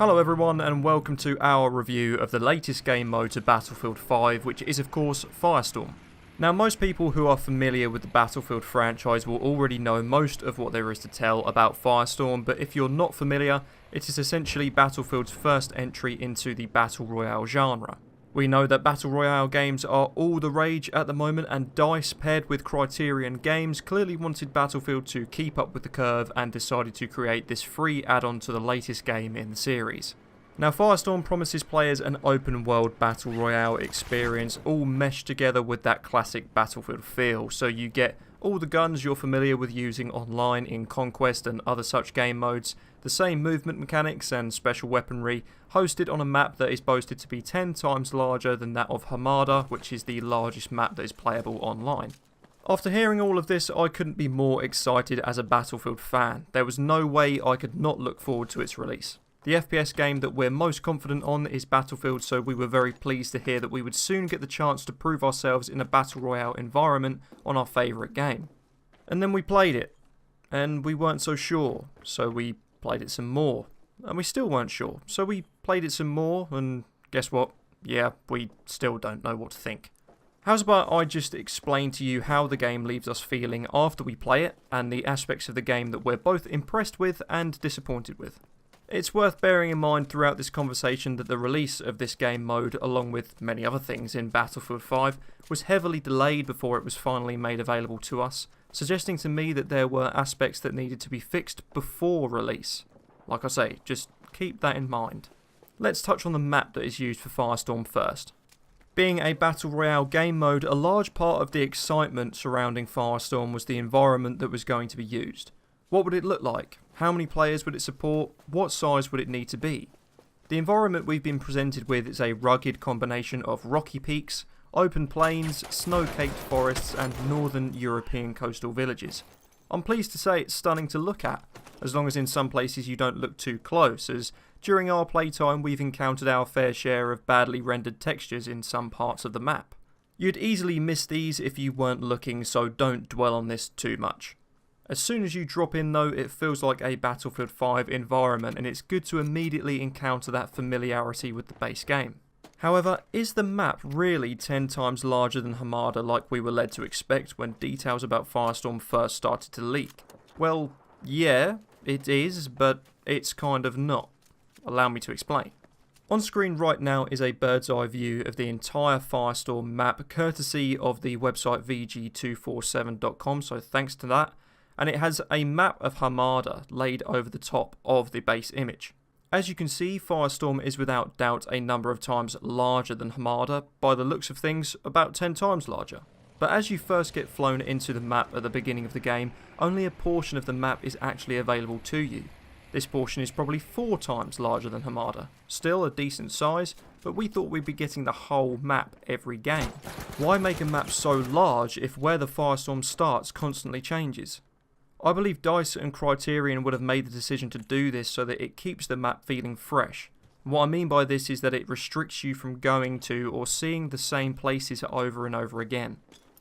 Hello everyone and welcome to our review of the latest game mode to Battlefield 5, which is of course Firestorm. Now most people who are familiar with the Battlefield franchise will already know most of what there is to tell about Firestorm, but if you're not familiar, it is essentially Battlefield's first entry into the Battle Royale genre. We know that Battle Royale games are all the rage at the moment, and DICE, paired with Criterion Games, clearly wanted Battlefield to keep up with the curve and decided to create this free add-on to the latest game in the series. Now Firestorm promises players an open world Battle Royale experience, all meshed together with that classic Battlefield feel, so you get all the guns you're familiar with using online in Conquest and other such game modes, the same movement mechanics and special weaponry, hosted on a map that is boasted to be 10 times larger than that of Hamada, which is the largest map that is playable online. After hearing all of this, I couldn't be more excited as a Battlefield fan. There was no way I could not look forward to its release. The FPS game that we're most confident on is Battlefield, so we were very pleased to hear that we would soon get the chance to prove ourselves in a Battle Royale environment on our favourite game. And then we played it, and we weren't so sure, so we played it some more, and we still weren't sure, so we played it some more, and guess what? Yeah, we still don't know what to think. How's about I just explain to you how the game leaves us feeling after we play it, and the aspects of the game that we're both impressed with and disappointed with. It's worth bearing in mind throughout this conversation that the release of this game mode, along with many other things in Battlefield 5, was heavily delayed before it was finally made available to us, suggesting to me that there were aspects that needed to be fixed before release. Like I say, just keep that in mind. Let's touch on the map that is used for Firestorm first. Being a Battle Royale game mode, a large part of the excitement surrounding Firestorm was the environment that was going to be used. What would it look like? How many players would it support? What size would it need to be? The environment we've been presented with is a rugged combination of rocky peaks, open plains, snow-caked forests and northern European coastal villages. I'm pleased to say it's stunning to look at, as long as in some places you don't look too close, as during our playtime we've encountered our fair share of badly rendered textures in some parts of the map. You'd easily miss these if you weren't looking, so don't dwell on this too much. As soon as you drop in though, it feels like a Battlefield 5 environment, and it's good to immediately encounter that familiarity with the base game. However, is the map really 10 times larger than Hamada like we were led to expect when details about Firestorm first started to leak? Well, yeah, it is, but it's kind of not. Allow me to explain. On screen right now is a bird's eye view of the entire Firestorm map, courtesy of the website VG247.com, so thanks to that. And it has a map of Hamada laid over the top of the base image. As you can see, Firestorm is without doubt a number of times larger than Hamada, by the looks of things about 10 times larger. But as you first get flown into the map at the beginning of the game, only a portion of the map is actually available to you. This portion is probably 4 times larger than Hamada. Still a decent size, but we thought we'd be getting the whole map every game. Why make a map so large if where the Firestorm starts constantly changes? I believe DICE and Criterion would have made the decision to do this so that it keeps the map feeling fresh. What I mean by this is that it restricts you from going to or seeing the same places over and over again.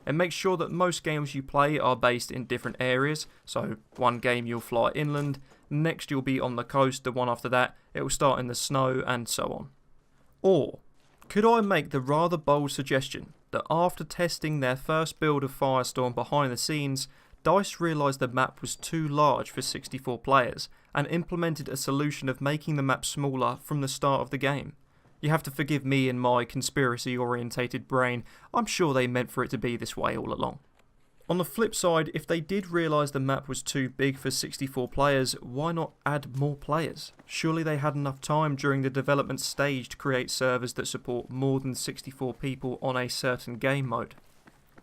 It makes sure that most games you play are based in different areas, so one game you'll fly inland, next you'll be on the coast, the one after that it will start in the snow, and so on. Or, could I make the rather bold suggestion that after testing their first build of Firestorm behind the scenes, DICE realised the map was too large for 64 players and implemented a solution of making the map smaller from the start of the game. You have to forgive me and my conspiracy orientated brain, I'm sure they meant for it to be this way all along. On the flip side, if they did realise the map was too big for 64 players, why not add more players? Surely they had enough time during the development stage to create servers that support more than 64 people on a certain game mode.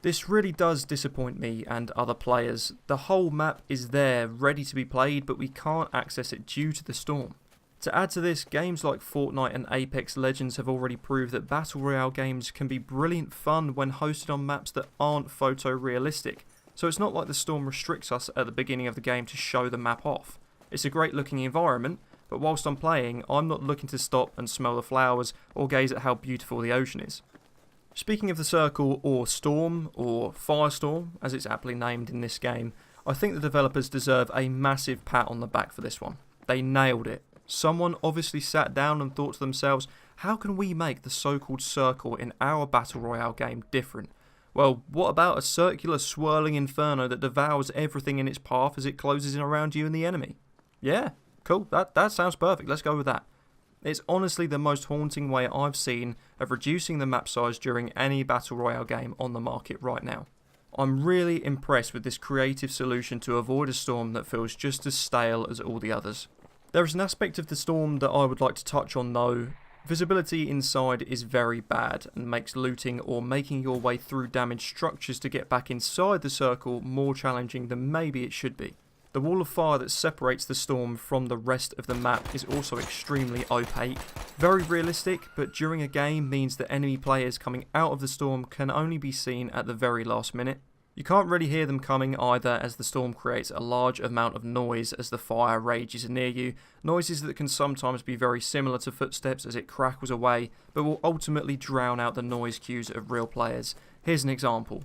This really does disappoint me and other players. The whole map is there, ready to be played, but we can't access it due to the storm. To add to this, games like Fortnite and Apex Legends have already proved that Battle Royale games can be brilliant fun when hosted on maps that aren't photorealistic, so it's not like the storm restricts us at the beginning of the game to show the map off. It's a great looking environment, but whilst I'm playing, I'm not looking to stop and smell the flowers or gaze at how beautiful the ocean is. Speaking of the circle, or storm, or Firestorm, as it's aptly named in this game, I think the developers deserve a massive pat on the back for this one. They nailed it. Someone obviously sat down and thought to themselves, how can we make the so-called circle in our Battle Royale game different? Well, what about a circular swirling inferno that devours everything in its path as it closes in around you and the enemy? Yeah, cool, that sounds perfect, let's go with that. It's honestly the most haunting way I've seen of reducing the map size during any Battle Royale game on the market right now. I'm really impressed with this creative solution to avoid a storm that feels just as stale as all the others. There is an aspect of the storm that I would like to touch on though. Visibility inside is very bad and makes looting or making your way through damaged structures to get back inside the circle more challenging than maybe it should be. The wall of fire that separates the storm from the rest of the map is also extremely opaque. Very realistic, but during a game means that enemy players coming out of the storm can only be seen at the very last minute. You can't really hear them coming either, as the storm creates a large amount of noise as the fire rages near you, noises that can sometimes be very similar to footsteps as it crackles away, but will ultimately drown out the noise cues of real players. Here's an example.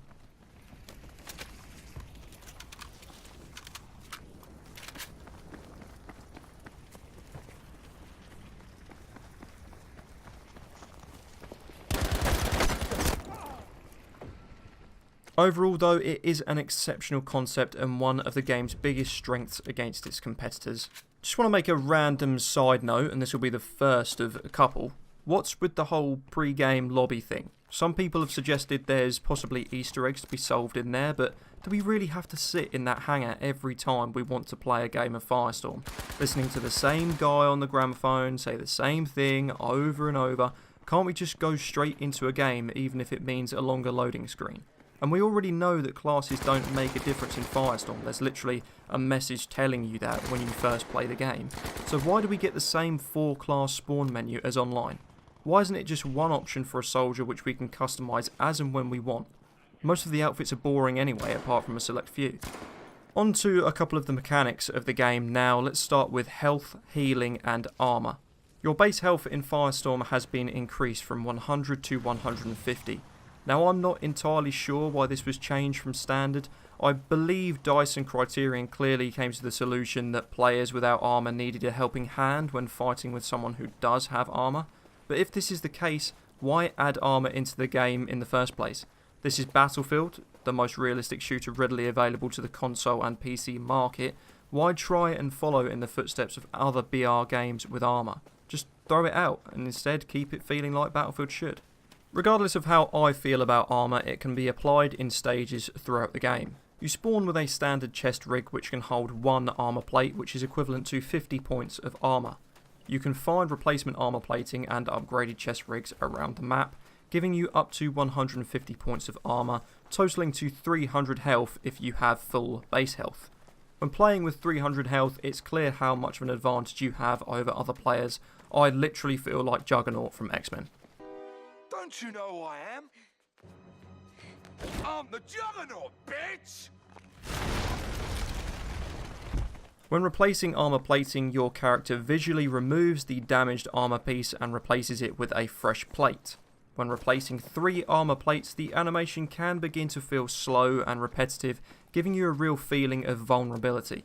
Overall though, it is an exceptional concept and one of the game's biggest strengths against its competitors. Just want to make a random side note, and this will be the first of a couple. What's with the whole pre-game lobby thing? Some people have suggested there's possibly Easter eggs to be solved in there, but do we really have to sit in that hangar every time we want to play a game of Firestorm? Listening to the same guy on the gramophone say the same thing over and over, can't we just go straight into a game even if it means a longer loading screen? And we already know that classes don't make a difference in Firestorm. There's literally a message telling you that when you first play the game. So why do we get the same 4-class spawn menu as online? Why isn't it just one option for a soldier which we can customise as and when we want? Most of the outfits are boring anyway, apart from a select few. On to a couple of the mechanics of the game now. Let's start with health, healing and armour. Your base health in Firestorm has been increased from 100 to 150. Now, I'm not entirely sure why this was changed from standard. I believe DICE and Criterion clearly came to the solution that players without armour needed a helping hand when fighting with someone who does have armour. But if this is the case, why add armour into the game in the first place? This is Battlefield, the most realistic shooter readily available to the console and PC market. Why try and follow in the footsteps of other BR games with armour? Just throw it out and instead keep it feeling like Battlefield should. Regardless of how I feel about armour, it can be applied in stages throughout the game. You spawn with a standard chest rig which can hold 1 armour plate, which is equivalent to 50 points of armour. You can find replacement armour plating and upgraded chest rigs around the map, giving you up to 150 points of armour, totaling to 300 health if you have full base health. When playing with 300 health, it's clear how much of an advantage you have over other players. I literally feel like Juggernaut from X-Men. Don't you know who I am? I'm the Juggernaut, bitch! When replacing armour plating, your character visually removes the damaged armour piece and replaces it with a fresh plate. When replacing 3 armour plates, the animation can begin to feel slow and repetitive, giving you a real feeling of vulnerability.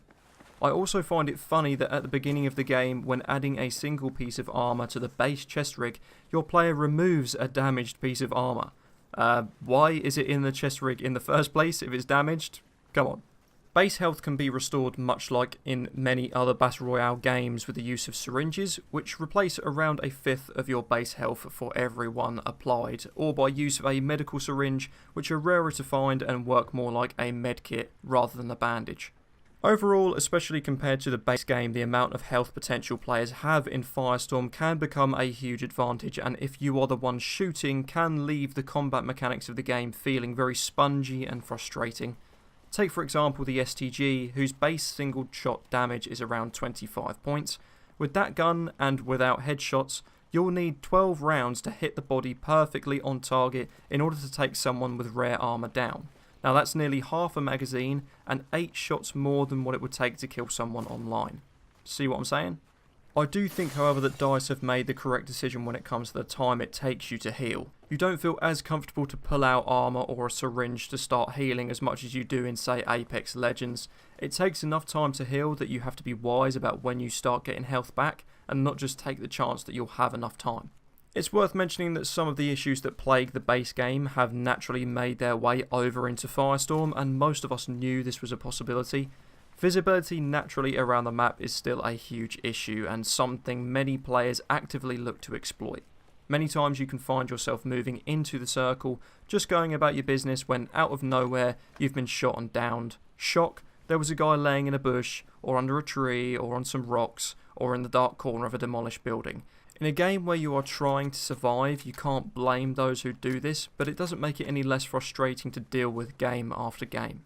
I also find it funny that at the beginning of the game, when adding a single piece of armour to the base chest rig, your player removes a damaged piece of armour. Why is it in the chest rig in the first place if it's damaged? Come on. Base health can be restored much like in many other Battle Royale games with the use of syringes, which replace around 1/5 of your base health for every one applied, or by use of a medical syringe, which are rarer to find and work more like a medkit rather than a bandage. Overall, especially compared to the base game, the amount of health potential players have in Firestorm can become a huge advantage, and if you are the one shooting, can leave the combat mechanics of the game feeling very spongy and frustrating. Take for example the STG, whose base single shot damage is around 25 points. With that gun, and without headshots, you'll need 12 rounds to hit the body perfectly on target in order to take someone with rare armour down. Now that's nearly half a magazine and 8 shots more than what it would take to kill someone online. See what I'm saying? I do think, however, that DICE have made the correct decision when it comes to the time it takes you to heal. You don't feel as comfortable to pull out armour or a syringe to start healing as much as you do in, say, Apex Legends. It takes enough time to heal that you have to be wise about when you start getting health back, and not just take the chance that you'll have enough time. It's worth mentioning that some of the issues that plague the base game have naturally made their way over into Firestorm, and most of us knew this was a possibility. Visibility naturally around the map is still a huge issue and something many players actively look to exploit. Many times you can find yourself moving into the circle, just going about your business when out of nowhere you've been shot and downed. Shock, there was a guy laying in a bush, or under a tree, or on some rocks, or in the dark corner of a demolished building. In a game where you are trying to survive, you can't blame those who do this, but it doesn't make it any less frustrating to deal with game after game.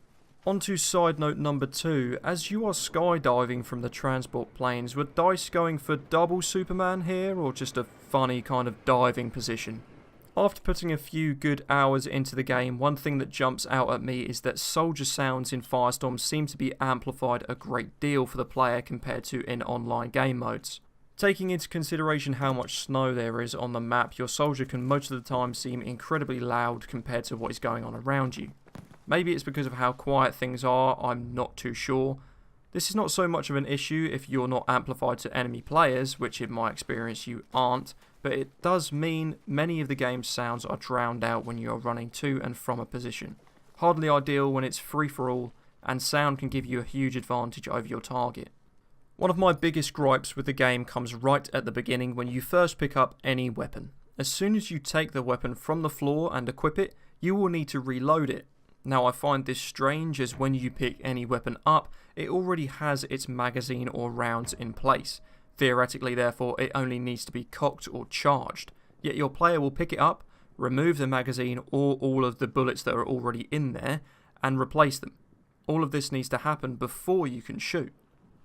On to side note number 2, as you are skydiving from the transport planes, were DICE going for double Superman here, or just a funny kind of diving position? After putting a few good hours into the game, one thing that jumps out at me is that soldier sounds in Firestorm seem to be amplified a great deal for the player compared to in online game modes. Taking into consideration how much snow there is on the map, your soldier can most of the time seem incredibly loud compared to what is going on around you. Maybe it's because of how quiet things are, I'm not too sure. This is not so much of an issue if you're not amplified to enemy players, which in my experience you aren't, but it does mean many of the game's sounds are drowned out when you are running to and from a position. Hardly ideal when it's free for all, and sound can give you a huge advantage over your target. One of my biggest gripes with the game comes right at the beginning when you first pick up any weapon. As soon as you take the weapon from the floor and equip it, you will need to reload it. Now I find this strange as when you pick any weapon up, it already has its magazine or rounds in place. Theoretically therefore it only needs to be cocked or charged. Yet your player will pick it up, remove the magazine or all of the bullets that are already in there, and replace them. All of this needs to happen before you can shoot.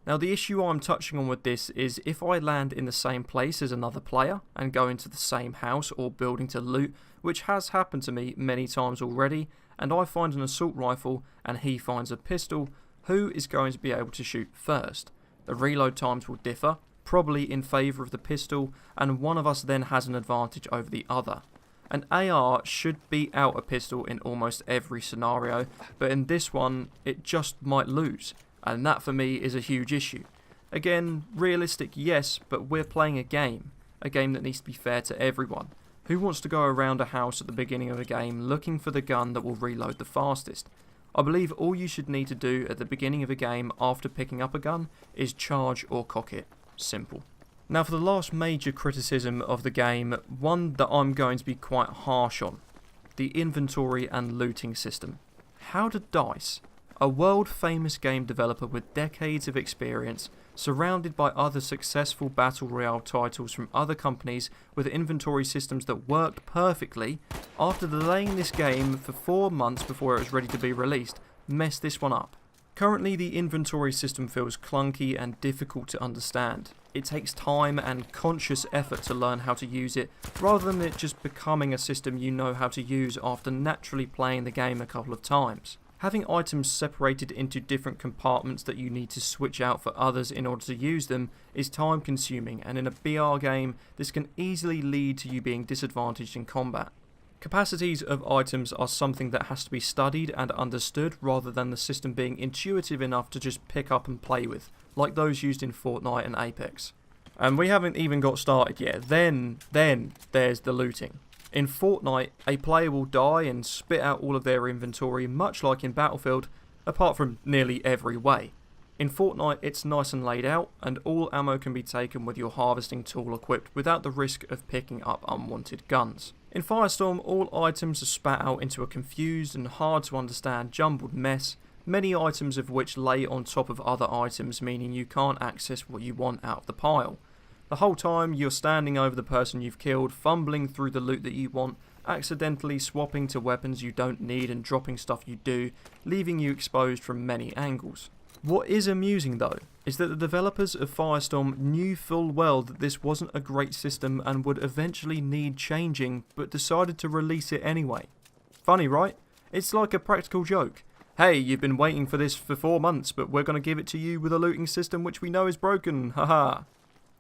Now the issue I'm touching on with this is if I land in the same place as another player and go into the same house or building to loot, which has happened to me many times already, and I find an assault rifle and he finds a pistol, who is going to be able to shoot first? The reload times will differ, probably in favour of the pistol, and one of us then has an advantage over the other. An AR should beat out a pistol in almost every scenario, but in this one it just might lose, and that for me is a huge issue. Again, realistic yes, but we're playing a game that needs to be fair to everyone. Who wants to go around a house at the beginning of a game looking for the gun that will reload the fastest? I believe all you should need to do at the beginning of a game after picking up a gun is charge or cock it. Simple. Now for the last major criticism of the game, one that I'm going to be quite harsh on. The inventory and looting system. How did DICE, a world famous game developer with decades of experience, surrounded by other successful Battle Royale titles from other companies with inventory systems that worked perfectly, after delaying this game for 4 months before it was ready to be released, mess this one up? Currently the inventory system feels clunky and difficult to understand. It takes time and conscious effort to learn how to use it, rather than it just becoming a system you know how to use after naturally playing the game a couple of times. Having items separated into different compartments that you need to switch out for others in order to use them is time consuming, and in a BR game this can easily lead to you being disadvantaged in combat. Capacities of items are something that has to be studied and understood rather than the system being intuitive enough to just pick up and play with, like those used in Fortnite and Apex. And we haven't even got started yet, then there's the looting. In Fortnite, a player will die and spit out all of their inventory much like in Battlefield, apart from nearly every way. In Fortnite it's nice and laid out, and all ammo can be taken with your harvesting tool equipped without the risk of picking up unwanted guns. In Firestorm, all items are spat out into a confused and hard to understand jumbled mess, many items of which lay on top of other items, meaning you can't access what you want out of the pile. The whole time you're standing over the person you've killed, fumbling through the loot that you want, accidentally swapping to weapons you don't need and dropping stuff you do, leaving you exposed from many angles. What is amusing though, is that the developers of Firestorm knew full well that this wasn't a great system and would eventually need changing, but decided to release it anyway. Funny, right? It's like a practical joke. Hey, you've been waiting for this for 4 months, but we're going to give it to you with a looting system which we know is broken, haha.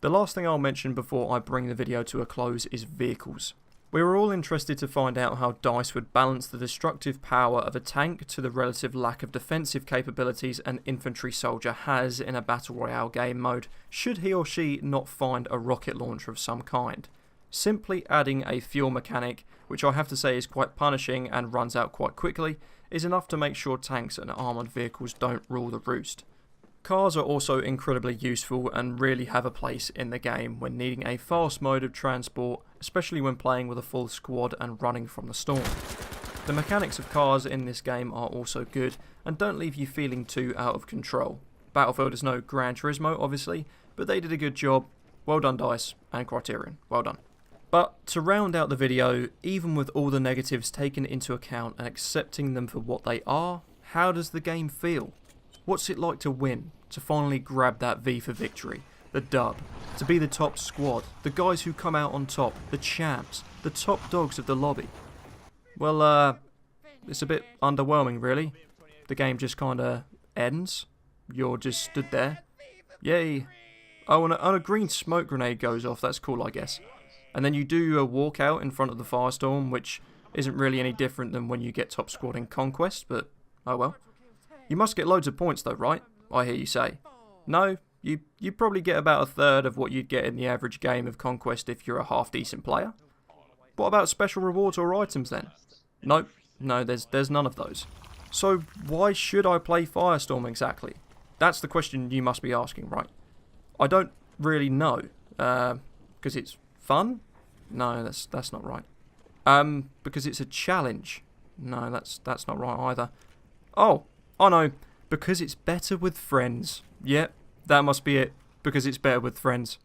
The last thing I'll mention before I bring the video to a close is vehicles. We were all interested to find out how DICE would balance the destructive power of a tank to the relative lack of defensive capabilities an infantry soldier has in a Battle Royale game mode, should he or she not find a rocket launcher of some kind. Simply adding a fuel mechanic, which I have to say is quite punishing and runs out quite quickly, is enough to make sure tanks and armoured vehicles don't rule the roost. Cars are also incredibly useful and really have a place in the game when needing a fast mode of transport, especially when playing with a full squad and running from the storm. The mechanics of cars in this game are also good and don't leave you feeling too out of control. Battlefield is no Gran Turismo obviously, but they did a good job. Well done DICE and Criterion, well done. But to round out the video, even with all the negatives taken into account and accepting them for what they are, how does the game feel? What's it like to win, to finally grab that V for victory, the dub, to be the top squad, the guys who come out on top, the champs, the top dogs of the lobby? Well, it's a bit underwhelming really. The game just kinda ends. You're just stood there. Yay. Oh, and a green smoke grenade goes off, that's cool I guess. And then you do a walkout in front of the Firestorm, which isn't really any different than when you get top squad in Conquest, but oh well. You must get loads of points though, right? I hear you say. No, you probably get about a third of what you'd get in the average game of Conquest if you're a half-decent player. What about special rewards or items then? Nope, no, there's none of those. So why should I play Firestorm exactly? That's the question you must be asking, right? I don't really know. Because it's fun? No, that's not right. Because it's a challenge? No, that's not right either. Oh no, because it's better with friends. Yep, that must be it. Because it's better with friends.